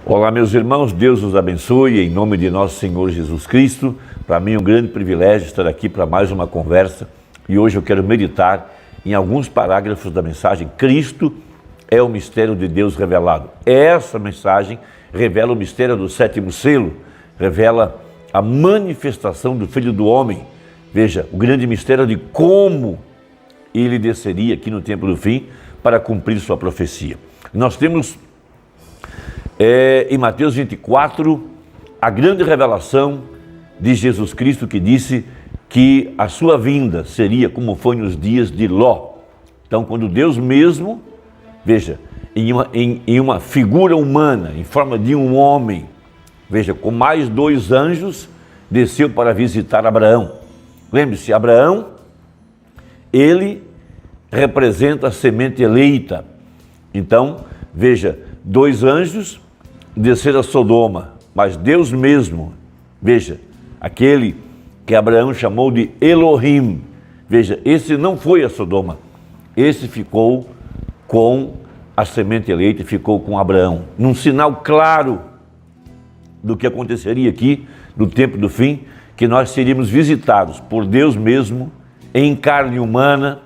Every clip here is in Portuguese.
Olá, meus irmãos, Deus os abençoe em nome de nosso Senhor Jesus Cristo. Para mim é um grande privilégio estar aqui para mais uma conversa e hoje eu quero meditar em alguns parágrafos da mensagem Cristo é o mistério de Deus revelado. Essa mensagem revela o mistério do sétimo selo, revela a manifestação do Filho do Homem. Veja, o grande mistério de como ele desceria aqui no tempo do fim para cumprir sua profecia. Nós temos em Mateus 24 a grande revelação de Jesus Cristo que disse que a sua vinda seria como foi nos dias de Ló. Então, quando Deus mesmo, veja, em uma figura humana, em forma de um homem, veja, com mais 2 anjos, desceu para visitar Abraão. Lembre-se, Abraão, ele representa a semente eleita. Então, veja, 2 anjos desceram a Sodoma, mas Deus mesmo, veja, aquele que Abraão chamou de Elohim, veja, esse não foi a Sodoma, esse ficou com a semente eleita, ficou com Abraão, num sinal claro do que aconteceria aqui no tempo do fim, que nós seríamos visitados por Deus mesmo, em carne humana,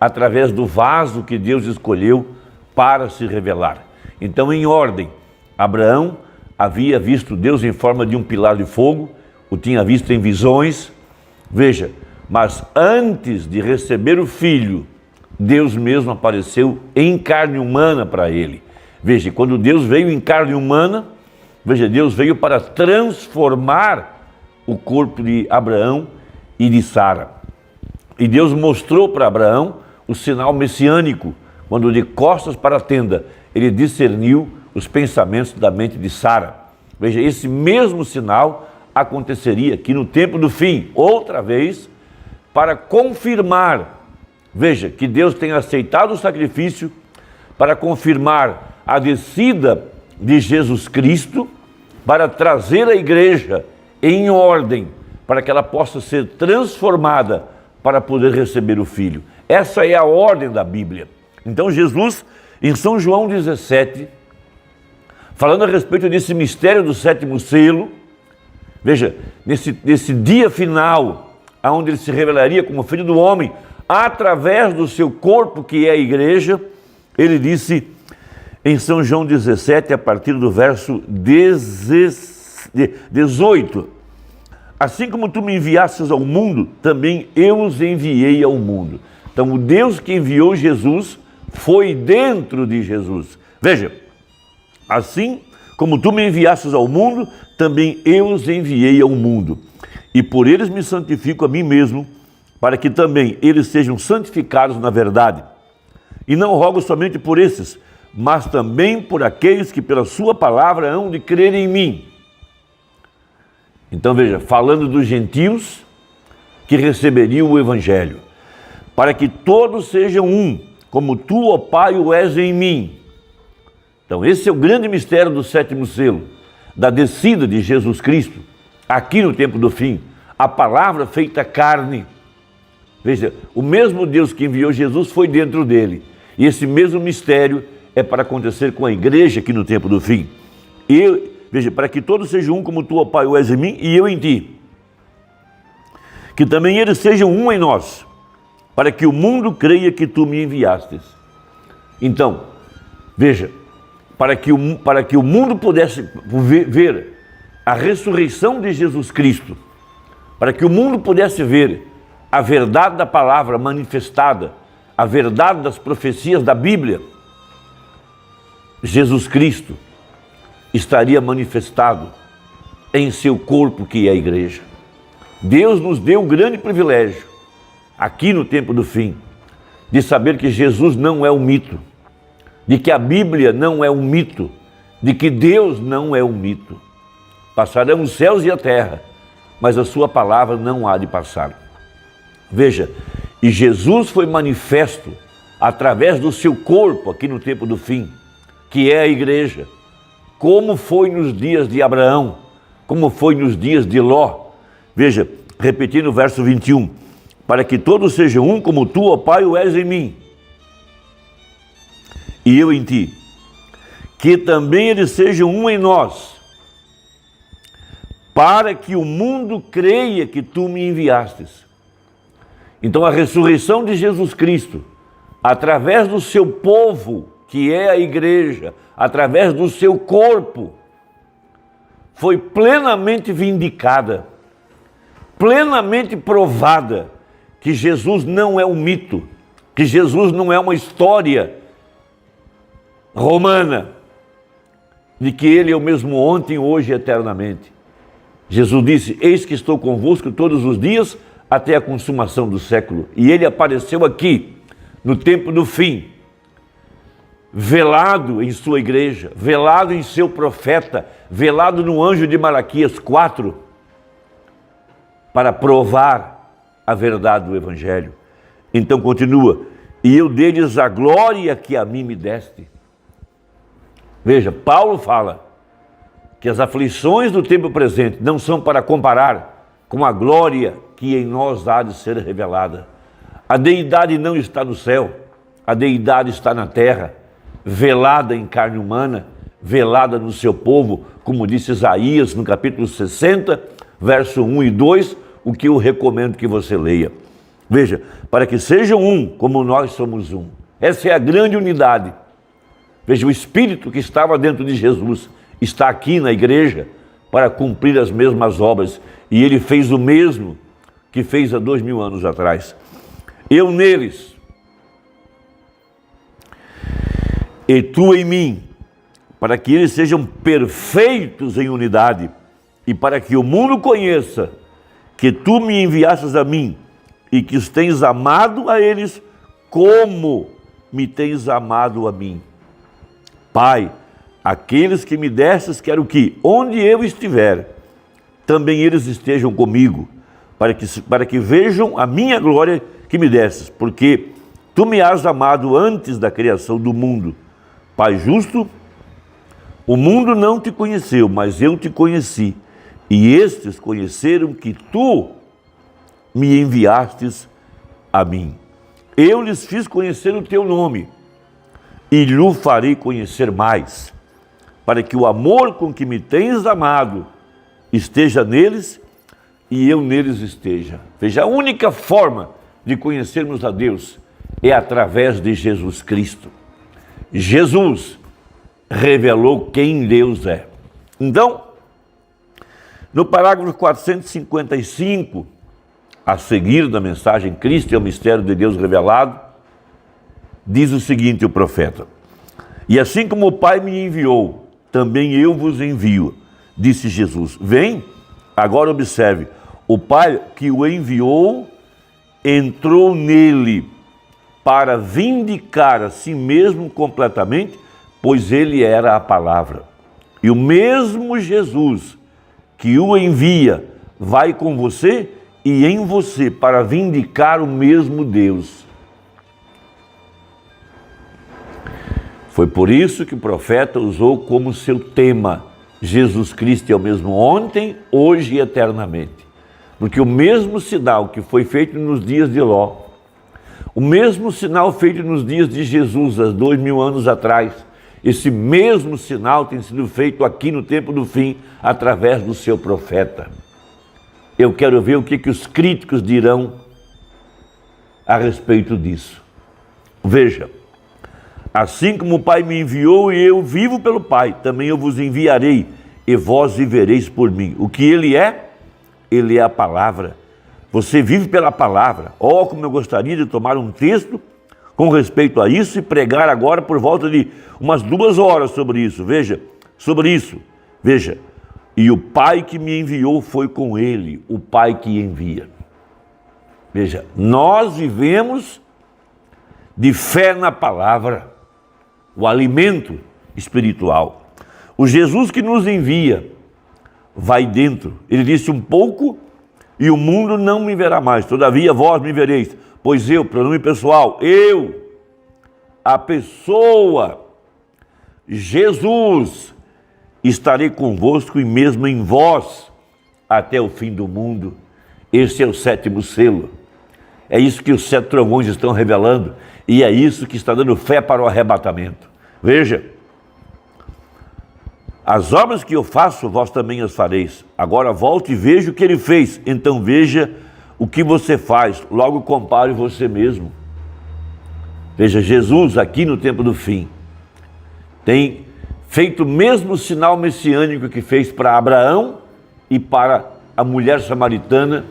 através do vaso que Deus escolheu para se revelar. Então, em ordem, Abraão havia visto Deus em forma de um pilar de fogo, o tinha visto em visões, veja, mas antes de receber o filho, Deus mesmo apareceu em carne humana para ele. Veja, quando Deus veio em carne humana, veja, Deus veio para transformar o corpo de Abraão e de Sara. E Deus mostrou para Abraão o sinal messiânico, quando de costas para a tenda, ele discerniu os pensamentos da mente de Sara. Veja, esse mesmo sinal aconteceria aqui no tempo do fim, outra vez, para confirmar, veja, que Deus tem aceitado o sacrifício, para confirmar a descida de Jesus Cristo, para trazer a igreja em ordem, para que ela possa ser transformada para poder receber o Filho. Essa é a ordem da Bíblia. Então Jesus, em São João 17, falando a respeito desse mistério do sétimo selo, veja, nesse dia final, onde ele se revelaria como Filho do Homem, através do seu corpo, que é a igreja, ele disse em São João 17, a partir do verso 18, assim como tu me enviastes ao mundo, também eu os enviei ao mundo. Então, o Deus que enviou Jesus foi dentro de Jesus. Veja, assim como tu me enviastes ao mundo, também eu os enviei ao mundo. E por eles me santifico a mim mesmo, para que também eles sejam santificados na verdade. E não rogo somente por esses, mas também por aqueles que pela sua palavra hão de crer em mim. Então veja, falando dos gentios que receberiam o evangelho, para que todos sejam um, como tu, ó Pai, o és em mim. Então esse é o grande mistério do sétimo selo, da descida de Jesus Cristo, aqui no tempo do fim, a palavra feita carne. Veja, o mesmo Deus que enviou Jesus foi dentro dele, e esse mesmo mistério é para acontecer com a igreja aqui no tempo do fim. Veja, para que todos sejam um, como tu, ó Pai, o és em mim, e eu em ti. Que também eles sejam um em nós, para que o mundo creia que tu me enviastes. Então, veja, para que o mundo pudesse ver a ressurreição de Jesus Cristo, para que o mundo pudesse ver a verdade da palavra manifestada, a verdade das profecias da Bíblia, Jesus Cristo estaria manifestado em seu corpo, que é a igreja. Deus nos deu um grande privilégio, aqui no tempo do fim, de saber que Jesus não é um mito, de que a Bíblia não é um mito, de que Deus não é um mito. Passarão os céus e a terra, mas a sua palavra não há de passar. Veja, e Jesus foi manifesto através do seu corpo aqui no tempo do fim, que é a igreja, como foi nos dias de Abraão, como foi nos dias de Ló. Veja, repetindo o verso 21, para que todos sejam um, como tu, ó Pai, o és em mim, e eu em ti. que também eles sejam um em nós, para que o mundo creia que tu me enviastes. Então a ressurreição de Jesus Cristo, através do seu povo, que é a igreja, através do seu corpo, foi plenamente vindicada, plenamente provada que Jesus não é um mito, que Jesus não é uma história romana, de que ele é o mesmo ontem, hoje e eternamente. Jesus disse: eis que estou convosco todos os dias até a consumação do século. E ele apareceu aqui, no tempo do fim, velado em sua igreja, velado em seu profeta, velado no anjo de Malaquias 4, para provar a verdade do Evangelho. Então continua: e eu dei-lhes a glória que a mim me deste. Veja, Paulo fala que as aflições do tempo presente não são para comparar com a glória que em nós há de ser revelada. A deidade não está no céu, a deidade está na terra, velada em carne humana, velada no seu povo, como disse Isaías no capítulo 60, verso 1 e 2, o que eu recomendo que você leia. Veja, para que sejam um, como nós somos um. Essa é a grande unidade. Veja, o Espírito que estava dentro de Jesus está aqui na igreja para cumprir as mesmas obras. E ele fez o mesmo que fez há 2000 anos atrás. Eu neles, e tu em mim, para que eles sejam perfeitos em unidade, e para que o mundo conheça que tu me enviastes a mim, e que os tens amado a eles, como me tens amado a mim. Pai, aqueles que me destes, quero que, onde eu estiver, também eles estejam comigo, para que vejam a minha glória que me destes, porque tu me has amado antes da criação do mundo. Pai justo, o mundo não te conheceu, mas eu te conheci, e estes conheceram que tu me enviastes a mim. Eu lhes fiz conhecer o teu nome, e lhe farei conhecer mais, para que o amor com que me tens amado esteja neles e eu neles esteja. Veja, a única forma de conhecermos a Deus é através de Jesus Cristo. Jesus revelou quem Deus é. Então, no parágrafo 455, a seguir da mensagem Cristo é o mistério de Deus revelado, diz o seguinte o profeta: e assim como o Pai me enviou, também eu vos envio, disse Jesus. Vem, agora observe, o Pai que o enviou entrou nele para vindicar a si mesmo completamente, pois ele era a palavra. E o mesmo Jesus que o envia vai com você e em você para vindicar o mesmo Deus. Foi por isso que o profeta usou como seu tema: Jesus Cristo é o mesmo ontem, hoje e eternamente. Porque o mesmo sinal que foi feito nos dias de Ló, o mesmo sinal feito nos dias de Jesus, há 2000 anos atrás, esse mesmo sinal tem sido feito aqui no tempo do fim, através do seu profeta. Eu quero ver o que os críticos dirão a respeito disso. Veja, assim como o Pai me enviou e eu vivo pelo Pai, também eu vos enviarei e vós vivereis por mim. O que ele é? Ele é a palavra. Você vive pela palavra. Oh, como eu gostaria de tomar um texto com respeito a isso e pregar agora por volta de umas 2 horas sobre isso. Veja, sobre isso. Veja, e o Pai que me enviou foi com ele, o Pai que envia. Veja, nós vivemos de fé na palavra, o alimento espiritual. O Jesus que nos envia vai dentro. Ele disse: um pouco e o mundo não me verá mais, todavia vós me vereis, pois eu, pronome pessoal, eu, a pessoa, Jesus, estarei convosco e mesmo em vós até o fim do mundo. Esse é o 7º selo. É isso que os 7 trovões estão revelando e é isso que está dando fé para o arrebatamento. Veja, As obras que eu faço, vós também as fareis. Agora volte e veja o que ele fez. Então veja o que você faz. Logo compare você mesmo. Veja, Jesus aqui no tempo do fim tem feito o mesmo sinal messiânico que fez para Abraão e para a mulher samaritana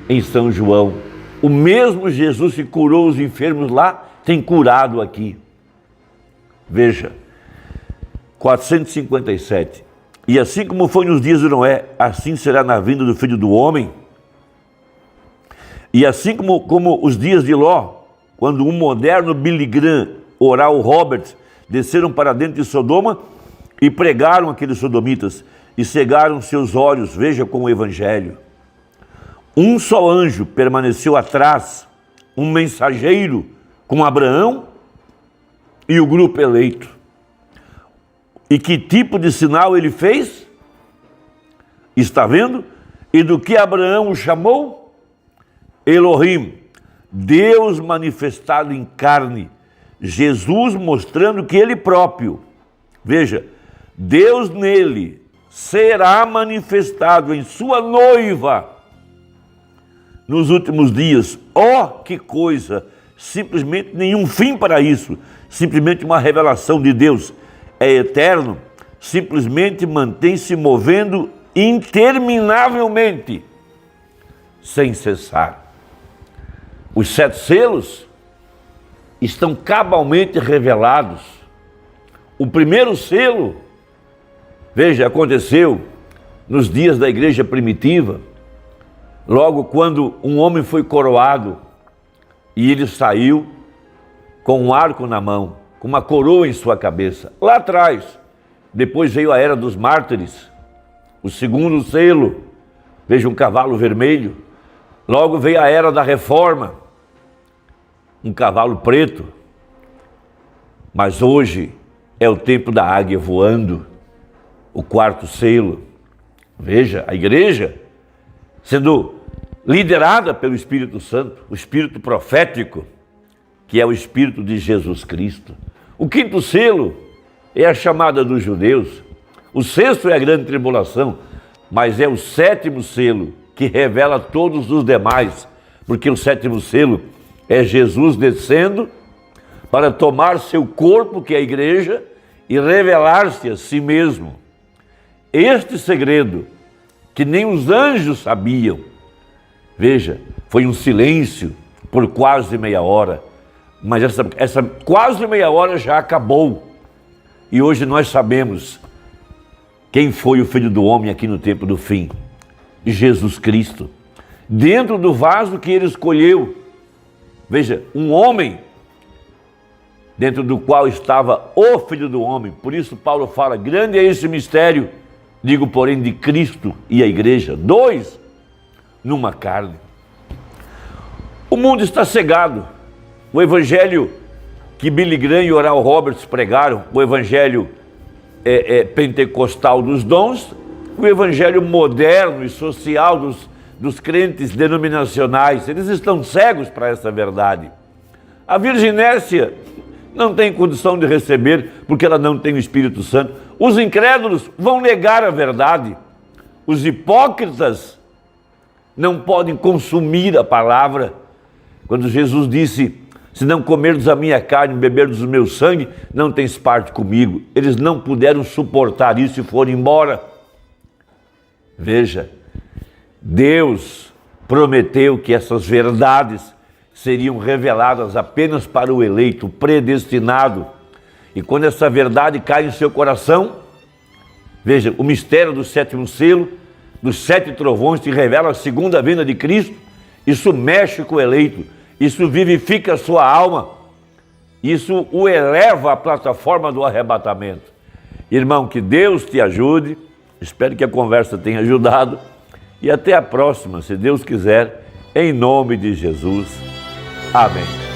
em São João. O mesmo Jesus que curou os enfermos lá, tem curado aqui. Veja, 457. E assim como foi nos dias de Noé, assim será na vinda do Filho do Homem. E assim como os dias de Ló, quando um moderno Billy Graham, Oral Roberts, desceram para dentro de Sodoma e pregaram aqueles sodomitas e cegaram seus olhos, veja com o Evangelho. Um só anjo permaneceu atrás, um mensageiro com Abraão e o grupo eleito. E que tipo de sinal ele fez? Está vendo? E do que Abraão o chamou? Elohim, Deus manifestado em carne, Jesus mostrando que ele próprio, veja, Deus nele será manifestado em sua noiva nos últimos dias. Oh, que coisa! Simplesmente nenhum fim para isso, simplesmente uma revelação de Deus. É eterno, simplesmente mantém-se movendo interminavelmente, sem cessar. Os 7 selos estão cabalmente revelados. O primeiro selo, veja, aconteceu nos dias da igreja primitiva, logo quando um homem foi coroado e ele saiu com um arco na mão, com uma coroa em sua cabeça. Lá atrás, depois veio a era dos mártires, o segundo selo, veja um cavalo vermelho. Logo veio a era da reforma, um cavalo preto. Mas hoje é o tempo da águia voando, o 4º selo. Veja, a igreja sendo liderada pelo Espírito Santo, o Espírito profético, que é o Espírito de Jesus Cristo. O 5º selo é a chamada dos judeus. O 6º é a grande tribulação, mas é o 7º selo que revela todos os demais, porque o 7º selo é Jesus descendo para tomar seu corpo, que é a igreja, e revelar-se a si mesmo. Este segredo, que nem os anjos sabiam, veja, foi um silêncio por quase meia hora, mas essa quase meia hora já acabou. E hoje nós sabemos quem foi o Filho do Homem aqui no tempo do fim. Jesus Cristo. Dentro do vaso que ele escolheu, veja, um homem dentro do qual estava o Filho do Homem. Por isso Paulo fala, grande é esse mistério, digo porém de Cristo e a igreja, 2 numa carne. O mundo está cegado. O evangelho que Billy Graham e Oral Roberts pregaram, o evangelho pentecostal dos dons, o evangelho moderno e social dos crentes denominacionais, eles estão cegos para essa verdade. A virginécia não tem condição de receber porque ela não tem o Espírito Santo. Os incrédulos vão negar a verdade. Os hipócritas não podem consumir a palavra. Quando Jesus disse, se não comerdes a minha carne e beberdes o meu sangue, não tens parte comigo. Eles não puderam suportar isso e foram embora. Veja, Deus prometeu que essas verdades seriam reveladas apenas para o eleito, predestinado. E quando essa verdade cai em seu coração, veja, o mistério do 7º selo, dos 7 trovões, te revela a segunda vinda de Cristo. Isso mexe com o eleito, isso vivifica a sua alma, isso o eleva à plataforma do arrebatamento. Irmão, que Deus te ajude, espero que a conversa tenha ajudado e até a próxima, se Deus quiser, em nome de Jesus. Amém.